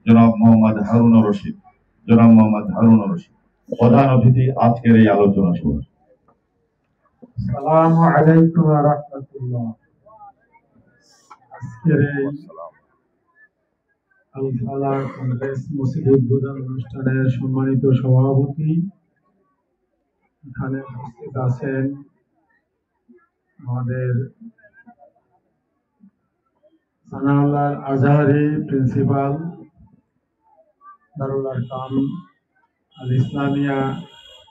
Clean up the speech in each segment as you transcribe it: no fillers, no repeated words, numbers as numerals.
জনাব মোহাম্মদ হারুন রশিদ। জনাব মোহাম্মদ হারুন রশিদ প্রধান অতিথি আজকের এই আলোচনা সভা। আসসালামু আলাইকুম ওয়া রাহমাতুল্লাহ। আজকের এই আল ফালাহ কংগ্রেস মসজিদ উদ্বোধন অনুষ্ঠানের সম্মানিত সভাপতি, এখানে উপস্থিত আছেন আমাদের সানাউল্লাহ আজহারি প্রিন্সিপাল দারুল আরকাম আল ইসলামিয়া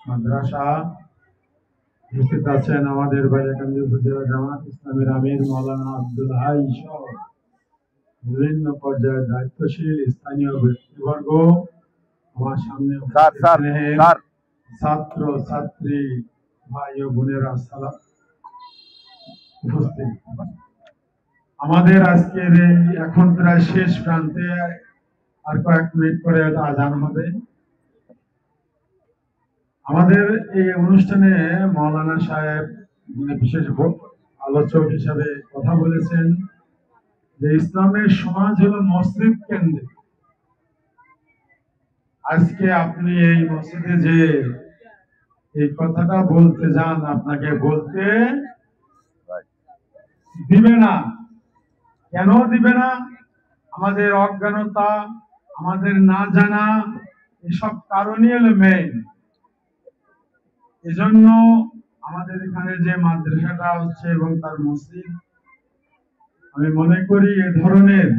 মাদ্রাসা, উপস্থিত আছেন আমাদের বালিয়াকান্দি উপজেলা জামাত ইসলামের আমির মাওলানা আব্দুল হাই সহ বিভিন্ন পর্যায়ের দায়িত্বশীল স্থানীয় ব্যক্তিবর্গ, আমার সামনে ছাত্র ছাত্রী ভাই ও বোনেরা, সালাম উপস্থিত। আমাদের আজকের এখন প্রায় শেষ প্রান্তে, আর কয়েক মিনিট পরে আজান হবে। আমাদের এই অনুষ্ঠানে মাওলানা সাহেব বিশেষ আলোচক হিসাবে কথা বলেছেন যে ইসলামের সমাজ হলো মসজিদ কেন্দ্রিক। আজকে আপনি এই মসজিদে যে এই কথাটা বলতে যান, আপনাকে বলতে দিবে না। কেন দিবে না? আমাদের অজ্ঞানতা, আমাদের না জানা, এসব কারণই হলো মেইন। এজন্য আমাদের এখানে যে মাদ্রাসাটা হচ্ছে এবং তার মসজিদ, আমি মনে করি এ ধরনের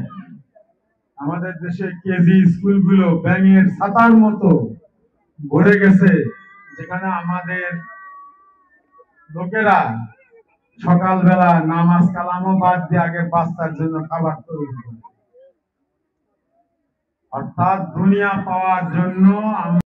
আমাদের দেশে কেজি স্কুলগুলো ব্যাঙের ছাতার মতো ভরে গেছে, যেখানে আমাদের লোকেরা সকালবেলা নামাজ কালামও বাদ দিয়ে আগে বাচ্চার জন্য খাবার তৈরি করে, অর্থাৎ দুনিয়া পাওয়ার জন্য